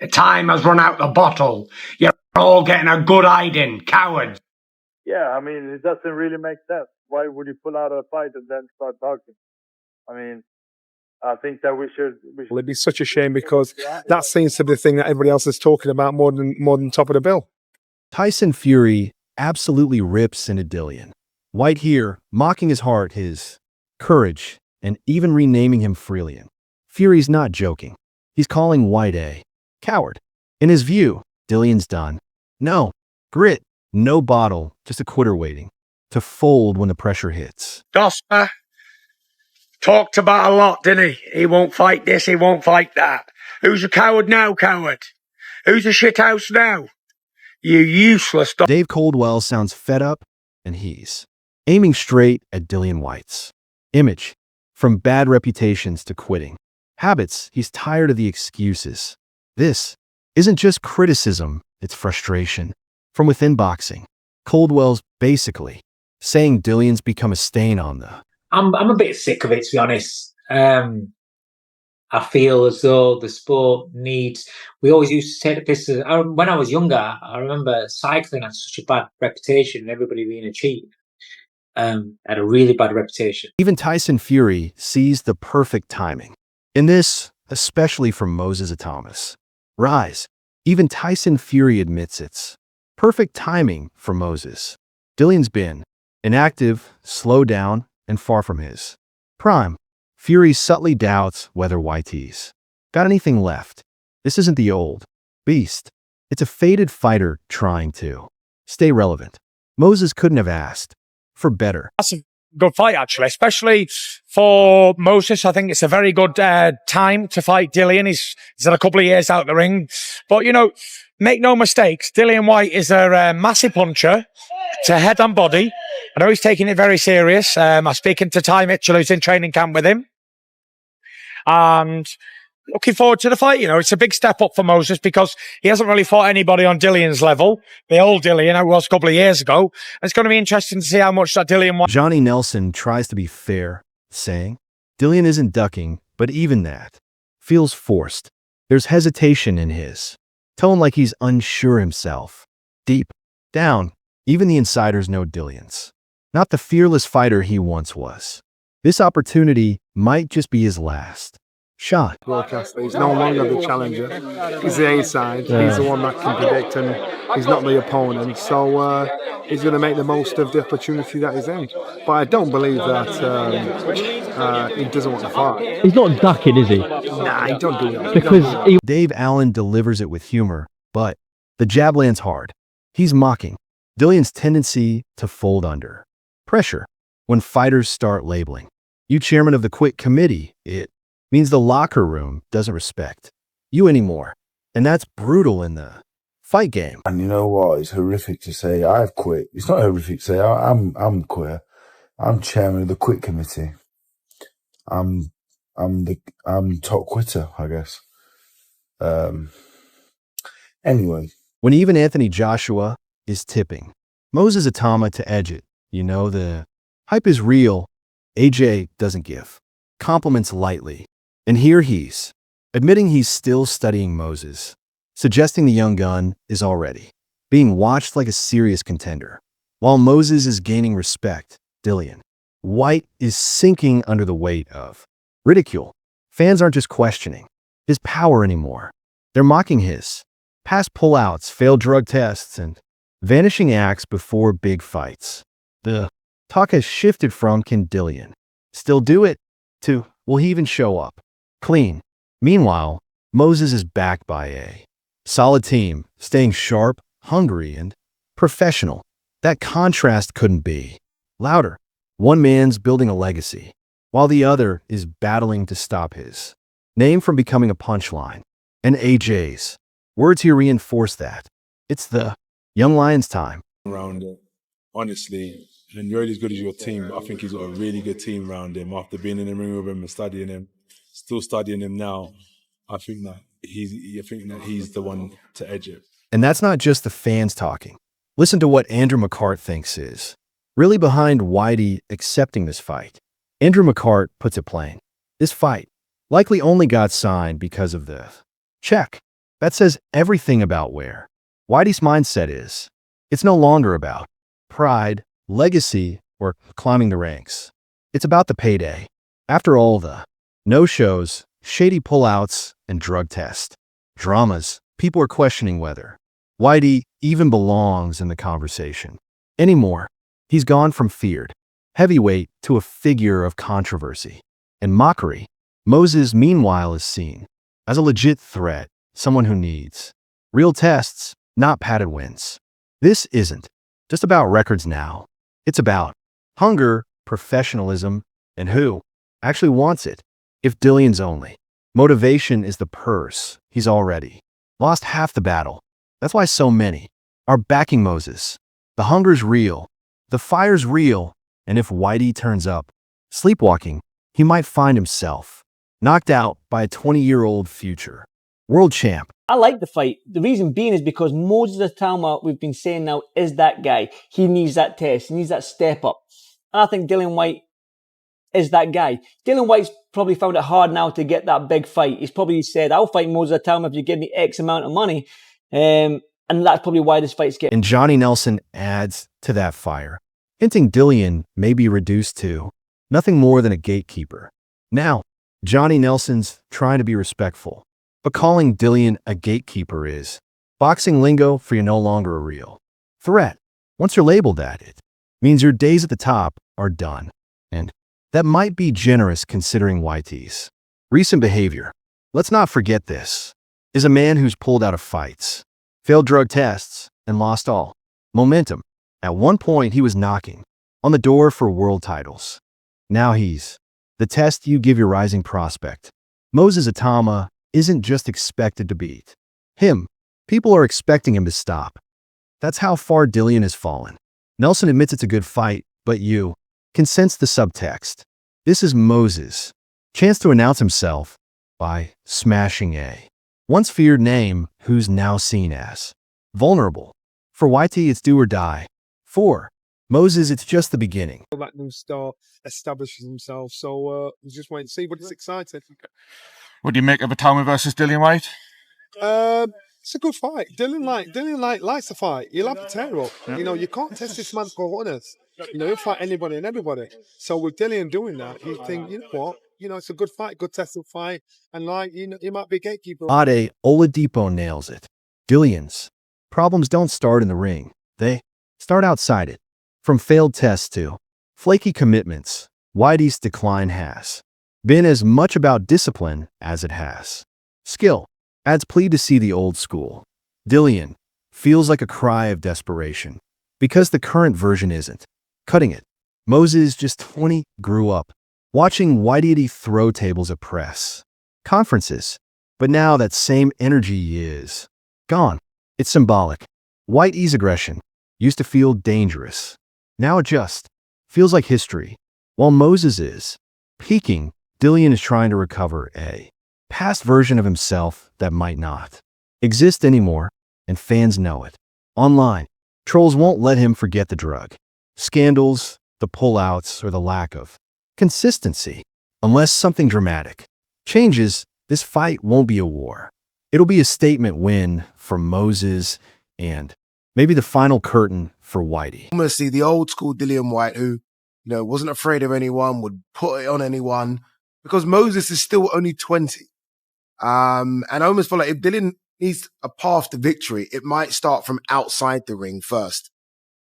The time has run out the bottle. You're all getting a good hiding, cowards. Yeah, I mean, it doesn't really make sense. Why would you pull out of a fight and then start talking? I mean, I think that we should. Well, it'd be such a shame because that seems to be the thing that everybody else is talking about more than top of the bill. Tyson Fury absolutely rips into Dillian. Whyte here, mocking his heart, his courage, and even renaming him Freelian. Fury's not joking. He's calling Whyte a coward. In his view, Dillian's done. No grit, no bottle, just a quitter waiting to fold when the pressure hits. Gosper talked about a lot, didn't he? He won't fight this, he won't fight that. Who's a coward now, coward? Who's a shithouse now? You useless dog. Dave Coldwell sounds fed up, and he's aiming straight at Dillian Whyte's image. From bad reputations to quitting habits, he's tired of the excuses. This isn't just criticism, it's frustration. From within boxing, Coldwell's basically saying Dillian's become a stain on the... I'm a bit sick of it, to be honest. I feel as though the sport needs... We always used to take the piss. When I was younger, I remember cycling had such a bad reputation, and everybody being a cheat. Had a really bad reputation. Even Tyson Fury sees the perfect timing. In this, especially from Moses Itauma. Rise. Even Tyson Fury admits it's perfect timing for Moses. Dillian's been inactive, slowed down, and far from his prime. Fury subtly doubts whether Whyte's got anything left. This isn't the old beast. It's a faded fighter trying to stay relevant. Moses couldn't have asked for better. That's a good fight, actually, especially for Moses. I think it's a very good time to fight Dillian. He's had a couple of years out the ring. But, you know, make no mistakes, Dillian Whyte is a massive puncher to head and body. I know he's taking it very serious. I'm speaking to Ty Mitchell, who's in training camp with him. And looking forward to the fight. You know, it's a big step up for Moses because he hasn't really fought anybody on Dillian's level. The old Dillian, it was a couple of years ago. It's going to be interesting to see how much that Dillian... Johnny Nelson tries to be fair, saying, Dillian isn't ducking, but even that feels forced. There's hesitation in his tone, like he's unsure himself. Deep down, even the insiders know Dillian's not the fearless fighter he once was. This opportunity might just be his last shot. Broadcaster. He's no longer the challenger. He's the A-side. He's the one that can predict, and he's not the opponent. So he's going to make the most of the opportunity that he's in. But I don't believe that he doesn't want to fight. He's not ducking, is he? Nah, he don't do that. Because Dave Allen delivers it with humor, but the jab lands hard. He's mocking Dillian's tendency to fold under pressure. When fighters start labeling you chairman of the quit committee, it means the locker room doesn't respect you anymore. And that's brutal in the fight game. And you know what? It's horrific to say I've quit. It's not horrific to say I'm queer. I'm chairman of the quit committee. I'm top quitter, I guess. Anyway. When even Anthony Joshua is tipping Moses Itauma to edge it, you know the hype is real. AJ doesn't give compliments lightly. And here he's admitting he's still studying Moses, suggesting the young gun is already being watched like a serious contender. While Moses is gaining respect, Dillian Whyte is sinking under the weight of ridicule. Fans aren't just questioning his power anymore. They're mocking his past pullouts, failed drug tests, and vanishing acts before big fights. The talk has shifted from, can Dillian still do it, to, will he even show up clean? Meanwhile, Moses is backed by a solid team, staying sharp, hungry, and professional. That contrast couldn't be louder. One man's building a legacy, while the other is battling to stop his name from becoming a punchline. And AJ's words here reinforce that. It's the young lion's time. Around it, honestly, and you're as good as your team. I think he's got a really good team around him. After being in the ring with him and studying him, still studying him now, I think that he's the one to edge it. And that's not just the fans talking. Listen to what Andrew McCart thinks is really behind Whitey accepting this fight. Andrew McCart puts it plain. This fight likely only got signed because of the check That says everything about where Whitey's mindset is. It's no longer about pride, legacy, or climbing the ranks. It's about the payday. After all the no-shows, shady pullouts, and drug test dramas, people are questioning whether Whitey even belongs in the conversation anymore. He's gone from feared heavyweight to a figure of controversy and mockery. Moses, meanwhile, is seen as a legit threat, someone who needs real tests, not padded wins. This isn't just about records now. It's about hunger, professionalism, and who actually wants it. If Dillian's only motivation is the purse, he's already lost half the battle. That's why so many are backing Moses. The hunger's real, the fire's real, and if Whitey turns up sleepwalking, he might find himself knocked out by a 20-year-old future world champ. I like the fight. The reason being is because Moses Itauma, we've been saying now, is that guy. He needs that test. He needs that step up. And I think Dillian Whyte is that guy. Dillian Whyte's probably found it hard now to get that big fight. He's probably said, I'll fight Moses Itauma if you give me X amount of money. And that's probably why this fight's getting. And Johnny Nelson adds to that fire, hinting Dillian may be reduced to nothing more than a gatekeeper. Now, Johnny Nelson's trying to be respectful, but calling Dillian a gatekeeper is boxing lingo for you're no longer a real threat. Once you're labeled that, it means your days at the top are done. And that might be generous considering Whitey's recent behavior. Let's not forget this is a man who's pulled out of fights, failed drug tests, and lost all momentum. At one point, he was knocking on the door for world titles. Now he's the test you give your rising prospect. Moses Itauma isn't just expected to beat him. People are expecting him to stop. That's how far Dillian has fallen. Nelson admits it's a good fight, but you can sense the subtext. This is Moses' chance to announce himself by smashing a once feared name who's now seen as vulnerable. For Whitey, it's do or die. For Moses, it's just the beginning. That new star establishes himself, so we just wait and see, but it's exciting. What do you make of Itauma versus Dillian Whyte? It's a good fight. Dillian likes to fight. He'll have to tear up. Yeah. You know, you can't test this man's cojones. You know, he'll fight anybody and everybody. So with Dillian doing that, you think, you know what? You know, it's a good fight, good tested fight, and like, you know, he might be a gatekeeper. Ade Oladipo nails it. Dillian's problems don't start in the ring. They start outside it. From failed tests to flaky commitments, Whitey's decline has been as much about discipline as it has skill. Adds plea to see the old school Dillian feels like a cry of desperation because the current version isn't cutting it. Moses, just 20, grew up watching Whitey throw tables at press conferences, but now that same energy is gone. It's symbolic. Whitey's aggression used to feel dangerous. Now it just feels like history. While Moses is peaking, Dillian is trying to recover a past version of himself that might not exist anymore, and fans know it. Online, trolls won't let him forget the drug scandals, the pullouts, or the lack of consistency. Unless something dramatic changes, this fight won't be a war. It'll be a statement win for Moses and maybe the final curtain for Whitey. Almost see the old school Dillian Whyte who, you know, wasn't afraid of anyone, would put it on anyone, because Moses is still only 20. And I almost feel like if Dillian needs a path to victory, it might start from outside the ring first.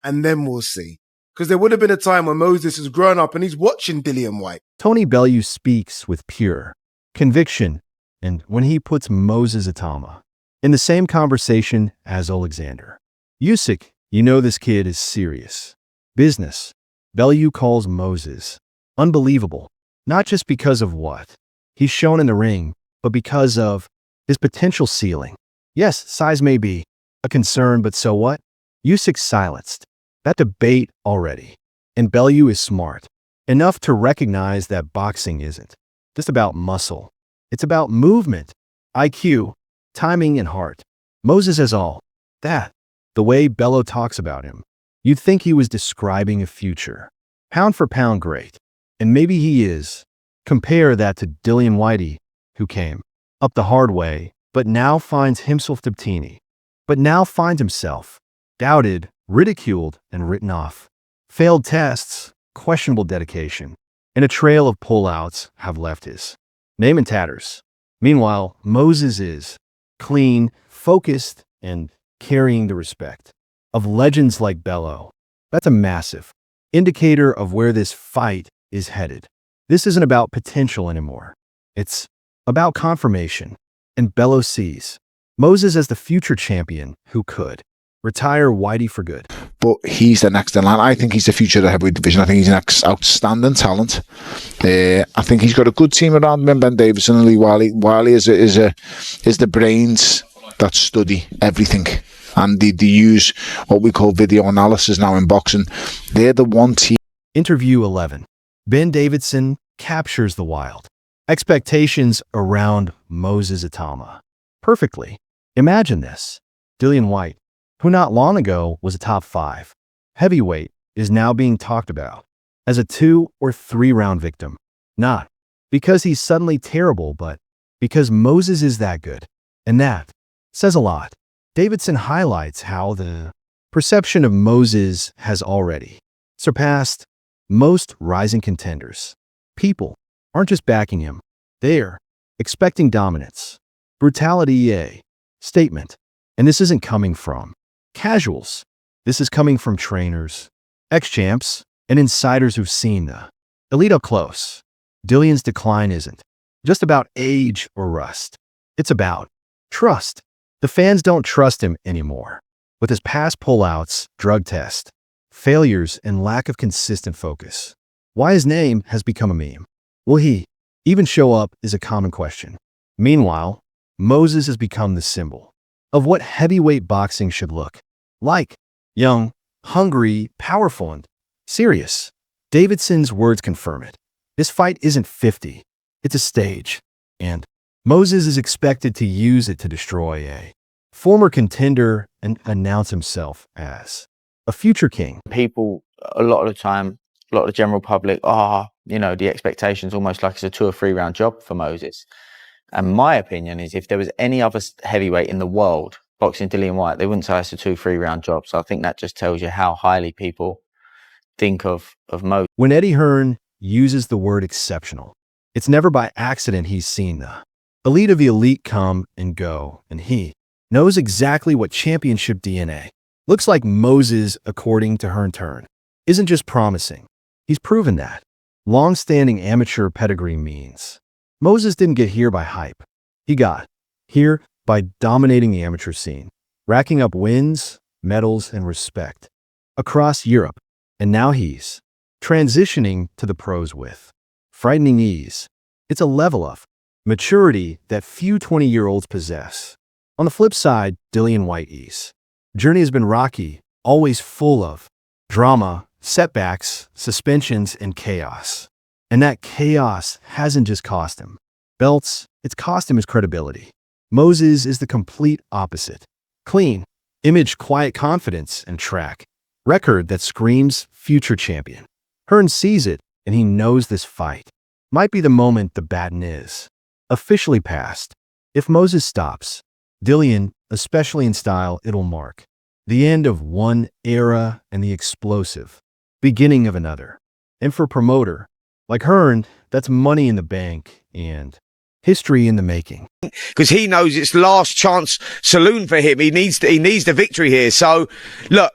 And then we'll see. Because there would have been a time when Moses has grown up and he's watching Dillian Whyte. Tony Bellew speaks with pure conviction, and when he puts Moses Itauma in the same conversation as Alexander Usyk, you know this kid is serious business. Bellew calls Moses unbelievable, not just because of what he's shown in the ring, but because of his potential ceiling. Yes, size may be a concern, but so what? Usyk's silenced that debate already. And Bellew is smart enough to recognize that boxing isn't just about muscle. It's about movement, IQ, timing, and heart. Moses has all that. The way Bellew talks about him, you'd think he was describing a future pound for pound great. And maybe he is. Compare that to Dillian Whyte, who came up the hard way but now finds himself doubted, ridiculed, and written off. Failed tests, questionable dedication, and a trail of pullouts have left his name in tatters. Meanwhile, Moses is clean, focused, and carrying the respect of legends like Bello. That's a massive indicator of where this fight is headed. This isn't about potential anymore. It's about confirmation. And Bello sees Moses as the future champion who could retire Whitey for good. But he's the next in line. I think he's the future of the heavyweight division. I think he's an outstanding talent. I think he's got a good team around him. Ben Davison and Lee Wiley. Wiley is the brains that study everything. And they use what we call video analysis now in boxing. They're the one team. Interview 11. Ben Davidson captures the wild expectations around Moses Itauma perfectly. Imagine this. Dillian Whyte, who not long ago was a top 5 heavyweight, is now being talked about as a 2 or 3 round victim. Not because he's suddenly terrible, but because Moses is that good. And that says a lot. Davidson highlights how the perception of Moses has already surpassed most rising contenders. People aren't just backing him, they're expecting dominance. Brutality, a statement. And this isn't coming from casuals. This is coming from trainers, ex-champs, and insiders who've seen the elite up close. Dillian's decline isn't just about age or rust. It's about trust. The fans don't trust him anymore. With his past pullouts, drug test, failures, and lack of consistent focus. Why his name has become a meme. Will he even show up is a common question. Meanwhile, Moses has become the symbol of what heavyweight boxing should look like. Young, hungry, powerful, and serious. Davidson's words confirm it. This fight isn't 50. It's a stage. And Moses is expected to use it to destroy a former contender and announce himself as a future king. People, a lot of the time, a lot of the general public, the expectation's almost like it's a 2 or 3 round job for Moses. And my opinion is if there was any other heavyweight in the world boxing Dillian Whyte, they wouldn't say it's a 2 or 3 round job. So I think that just tells you how highly people think of Moses. When Eddie Hearn uses the word exceptional, it's never by accident he's seen the elite of the elite come and go, and he knows exactly what championship DNA looks like. Moses, according to Hearn, isn't just promising. He's proven that. Long-standing amateur pedigree means Moses didn't get here by hype. He got here by dominating the amateur scene, racking up wins, medals, and respect across Europe. And now he's transitioning to the pros with frightening ease. It's a level of maturity that few 20-year-olds possess. On the flip side, Dillian Whyte's journey has been rocky, always full of drama, setbacks, suspensions, and chaos. And that chaos hasn't just cost him belts, it's cost him his credibility. Moses is the complete opposite. Clean, image, quiet confidence, and track record that screams future champion. Hearn sees it, and he knows this fight might be the moment the baton is officially passed. If Moses stops, Dillian, especially in style, it'll mark the end of one era and the explosive beginning of another. And for a promoter like Hearn, that's money in the bank and history in the making. Because he knows it's last chance saloon for him. He needs the victory here. So, look,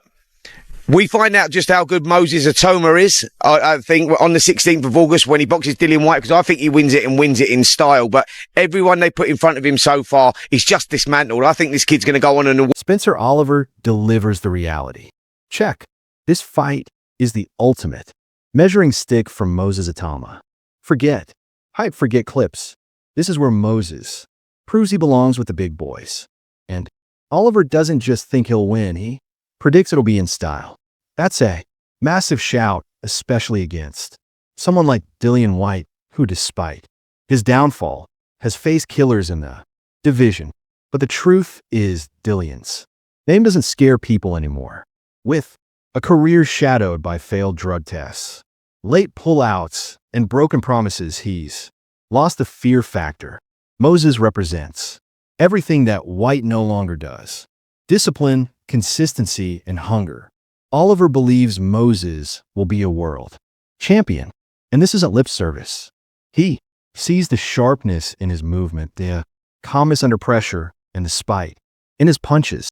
we find out just how good Moses Itauma is, I think, on the 16th of August when he boxes Dillian Whyte, because I think he wins it and wins it in style. But everyone they put in front of him so far is just dismantled. I think this kid's going to go on and... Spencer Oliver delivers the reality. Check. This fight is the ultimate measuring stick from Moses Itauma. Forget hype, forget clips. This is where Moses proves he belongs with the big boys. And Oliver doesn't just think he'll win, he predicts it'll be in style. That's a massive shout, especially against someone like Dillian Whyte, who, despite his downfall, has faced killers in the division. But the truth is Dillian's name doesn't scare people anymore. With a career shadowed by failed drug tests, late pullouts, and broken promises, he's lost the fear factor. Moses represents Everything that Whyte no longer does. Discipline, consistency, and hunger. Oliver believes Moses will be a world champion. And this isn't lip service. He sees the sharpness in his movement, the calmness under pressure, and the spite in his punches.